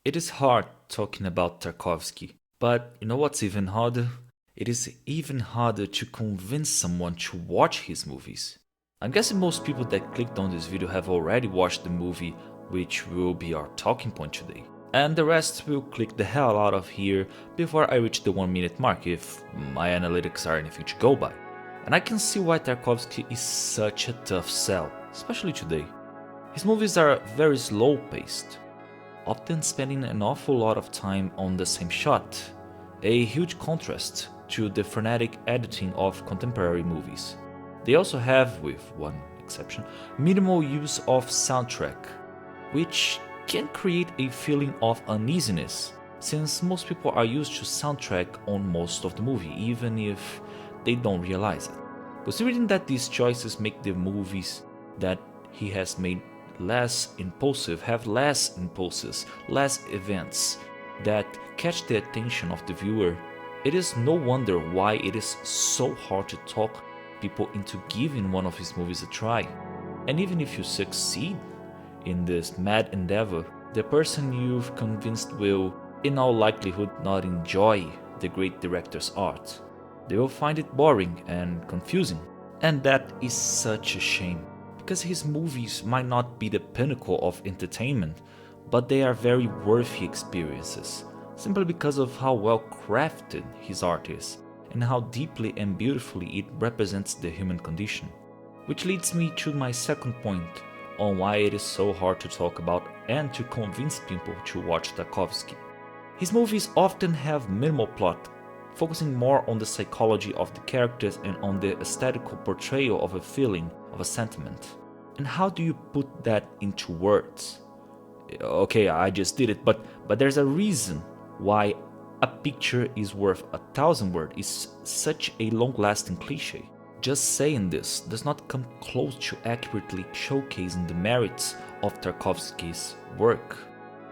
It is hard talking about Tarkovsky, but you know what's even harder? It is even harder to convince someone to watch his movies. I'm guessing most people that clicked on this video have already watched the movie, which will be our talking point today. And the rest will click the hell out of here before I reach the 1 minute mark if my analytics are anything to go by. And I can see why Tarkovsky is such a tough sell, especially today. His movies are very slow paced, often spending an awful lot of time on the same shot, a huge contrast to the frenetic editing of contemporary movies. They also have, with one exception, minimal use of soundtrack, which can create a feeling of uneasiness, since most people are used to soundtrack on most of the movie, even if they don't realize it. Considering that these choices make the movies that he has made less impulsive, have less impulses, less events that catch the attention of the viewer, it is no wonder why it is so hard to talk people into giving one of his movies a try. And even if you succeed in this mad endeavor, the person you've convinced will, in all likelihood, not enjoy the great director's art. They will find it boring and confusing. And that is such a shame, because his movies might not be the pinnacle of entertainment, but they are very worthy experiences, simply because of how well crafted his art is, and how deeply and beautifully it represents the human condition. Which leads me to my second point on why it is so hard to talk about and to convince people to watch Tarkovsky. His movies often have minimal plot, focusing more on the psychology of the characters and on the aesthetical portrayal of a feeling, of a sentiment. And how do you put that into words? Okay, I just did it, but there's a reason why a picture is worth 1,000 words is such a long-lasting cliche. Just saying this does not come close to accurately showcasing the merits of Tarkovsky's work.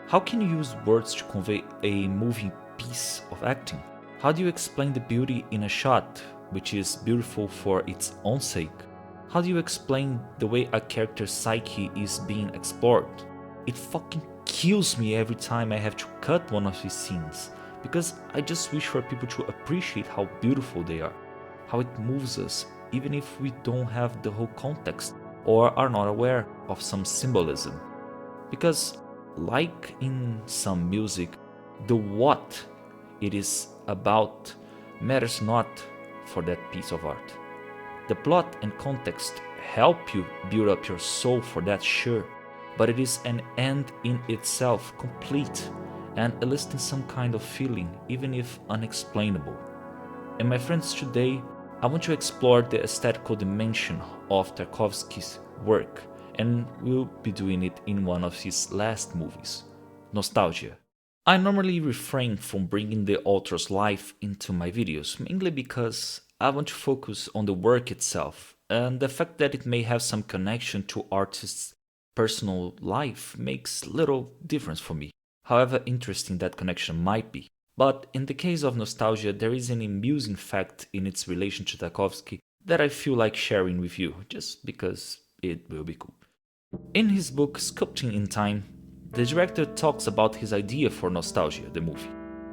How can you use words to convey a moving piece of acting? How do you explain the beauty in a shot, which is beautiful for its own sake? How do you explain the way a character's psyche is being explored? It fucking kills me every time I have to cut one of these scenes, because I just wish for people to appreciate how beautiful they are, how it moves us, even if we don't have the whole context or are not aware of some symbolism. Because, like in some music, the what it is about matters not for that piece of art. The plot and context help you build up your soul for that, sure, but it is an end in itself, complete, and eliciting some kind of feeling, even if unexplainable. And my friends, today I want to explore the aesthetical dimension of Tarkovsky's work, and we'll be doing it in one of his last movies, Nostalghia. I normally refrain from bringing the author's life into my videos, mainly because I want to focus on the work itself, and the fact that it may have some connection to artist's personal life makes little difference for me, however interesting that connection might be. But in the case of Nostalghia, there is an amusing fact in its relation to Tarkovsky that I feel like sharing with you, just because it will be cool. In his book Sculpting in Time, the director talks about his idea for Nostalghia, the movie.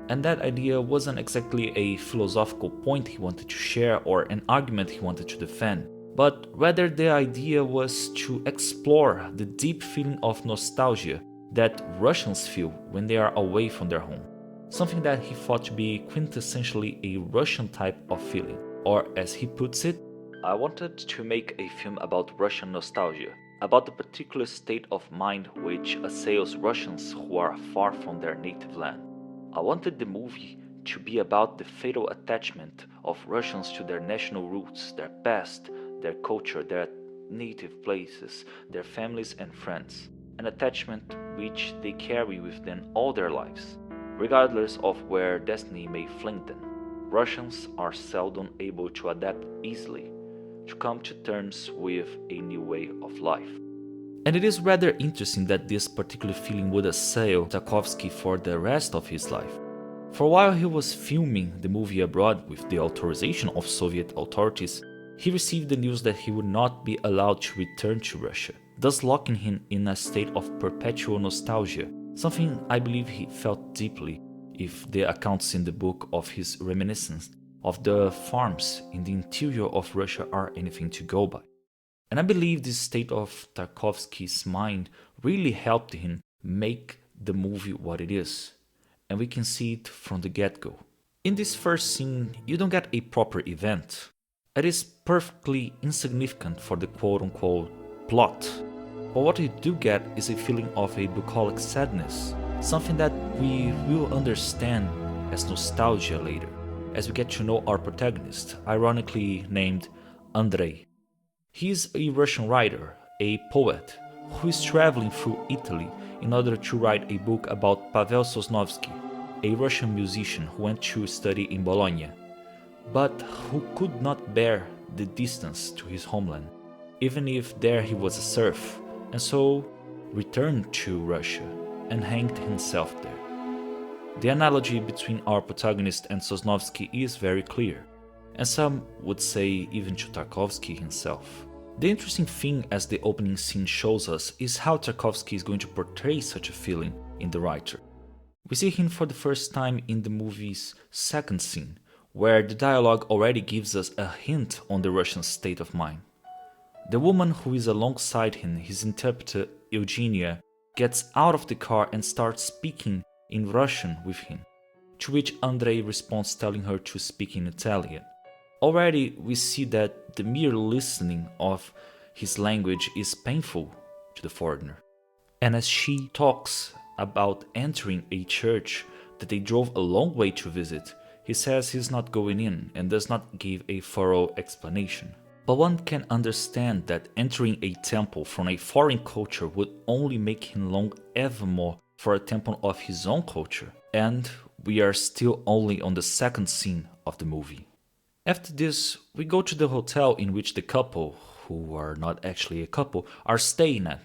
And that idea wasn't exactly a philosophical point he wanted to share or an argument he wanted to defend, but rather the idea was to explore the deep feeling of nostalgia that Russians feel when they are away from their home. Something that he thought to be quintessentially a Russian type of feeling. Or as he puts it, I wanted to make a film about Russian nostalgia, about the particular state of mind which assails Russians who are far from their native land. I wanted the movie to be about the fatal attachment of Russians to their national roots, their past, their culture, their native places, their families and friends, an attachment which they carry with them all their lives, regardless of where destiny may fling them. Russians are seldom able to adapt easily, to come to terms with a new way of life. And it is rather interesting that this particular feeling would assail Tarkovsky for the rest of his life. For while he was filming the movie abroad with the authorization of Soviet authorities, he received the news that he would not be allowed to return to Russia, thus locking him in a state of perpetual nostalgia, something I believe he felt deeply if the accounts in the book of his reminiscence of the farms in the interior of Russia are anything to go by. And I believe this state of Tarkovsky's mind really helped him make the movie what it is. And we can see it from the get-go. In this first scene, you don't get a proper event. It is perfectly insignificant for the quote-unquote plot. But what you do get is a feeling of a bucolic sadness, something that we will understand as nostalgia later, as we get to know our protagonist, ironically named Andrei. He is a Russian writer, a poet, who is traveling through Italy in order to write a book about Pavel Sosnovsky, a Russian musician who went to study in Bologna, but who could not bear the distance to his homeland, even if there he was a serf, and so returned to Russia and hanged himself there. The analogy between our protagonist and Sosnovsky is very clear, and some would say even to Tarkovsky himself. The interesting thing, as the opening scene shows us, is how Tarkovsky is going to portray such a feeling in the writer. We see him for the first time in the movie's second scene, where the dialogue already gives us a hint on the Russian state of mind. The woman who is alongside him, his interpreter Eugenia, gets out of the car and starts speaking in Russian with him, to which Andrei responds telling her to speak in Italian. Already we see that the mere listening of his language is painful to the foreigner. And as she talks about entering a church that they drove a long way to visit, he says he's not going in and does not give a thorough explanation. But one can understand that entering a temple from a foreign culture would only make him long ever more for a temple of his own culture. And we are still only on the second scene of the movie. After this, we go to the hotel in which the couple, who are not actually a couple, are staying at.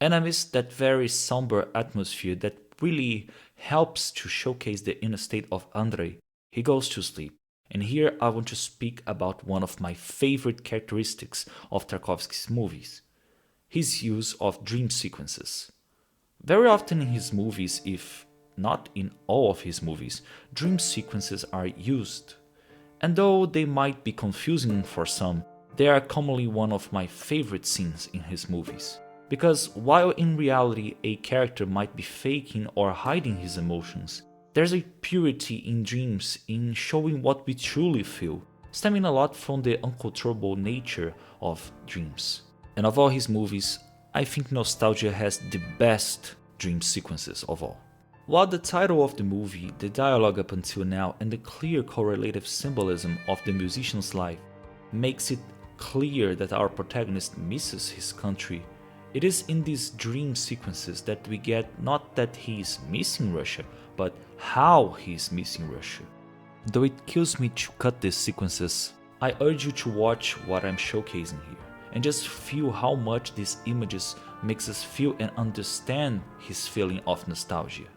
And I miss that very somber atmosphere that really helps to showcase the inner state of Andrei. He goes to sleep. And here I want to speak about one of my favorite characteristics of Tarkovsky's movies, his use of dream sequences. Very often in his movies, if not in all of his movies, dream sequences are used. And though they might be confusing for some, they are commonly one of my favorite scenes in his movies. Because while in reality a character might be faking or hiding his emotions, there's a purity in dreams in showing what we truly feel, stemming a lot from the uncontrollable nature of dreams. And of all his movies, I think Nostalgia has the best dream sequences of all. While the title of the movie, the dialogue up until now, and the clear correlative symbolism of the musician's life makes it clear that our protagonist misses his country, it is in these dream sequences that we get not that he is missing Russia, but how he is missing Russia. Though it kills me to cut these sequences, I urge you to watch what I'm showcasing here, and just feel how much these images makes us feel and understand his feeling of nostalgia.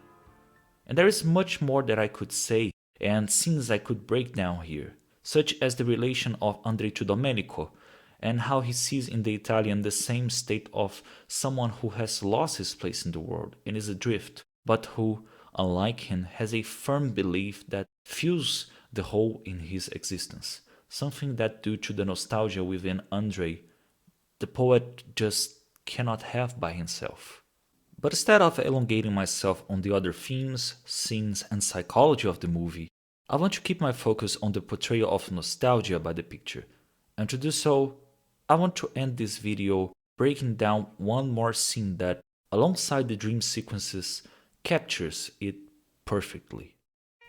And there is much more that I could say and scenes I could break down here, such as the relation of Andrei to Domenico, and how he sees in the Italian the same state of someone who has lost his place in the world and is adrift, but who, unlike him, has a firm belief that fills the hole in his existence, something that due to the nostalgia within Andrei, the poet just cannot have by himself. But instead of elongating myself on the other themes, scenes, and psychology of the movie, I want to keep my focus on the portrayal of nostalgia by the picture, and to do so, I want to end this video breaking down one more scene that, alongside the dream sequences, captures it perfectly.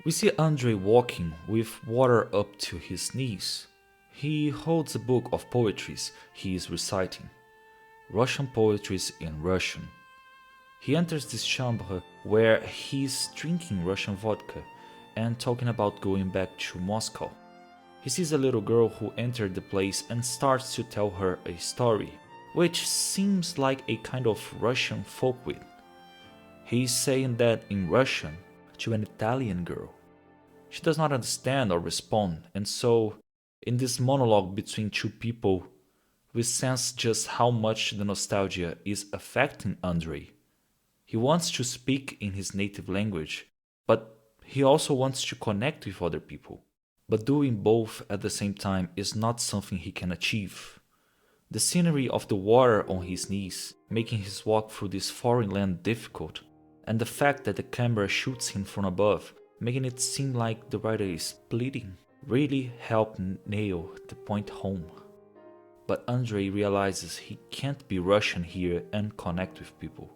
We see Andrei walking with water up to his knees. He holds a book of poetries he is reciting, Russian poetries in Russian. He enters this chambre where he is drinking Russian vodka and talking about going back to Moscow. He sees a little girl who entered the place and starts to tell her a story, which seems like a kind of Russian folkwit. He is saying that in Russian to an Italian girl. She does not understand or respond, and so, in this monologue between two people, we sense just how much the nostalgia is affecting Andrei. He He wants to speak in his native language, but he also wants to connect with other people. But doing both at the same time is not something he can achieve. The scenery of the water on his knees, making his walk through this foreign land difficult, and the fact that the camera shoots him from above, making it seem like the writer is bleeding, really help nail the point home. But Andrei realizes he can't be Russian here and connect with people.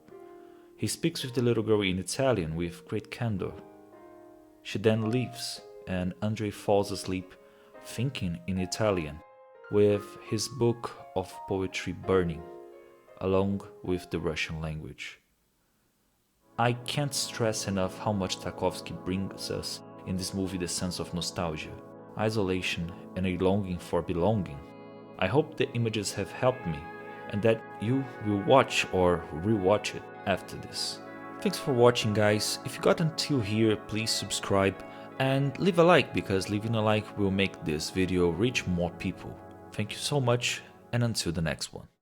He speaks with the little girl in Italian with great candor. She then leaves, and Andrei falls asleep, thinking in Italian, with his book of poetry burning, along with the Russian language. I can't stress enough how much Tarkovsky brings us in this movie the sense of nostalgia, isolation, and a longing for belonging. I hope the images have helped me, and that you will watch or rewatch it after this. Thanks for watching, guys. If you got until here, please subscribe and leave a like, because leaving a like will make this video reach more people. Thank you so much, and until the next one.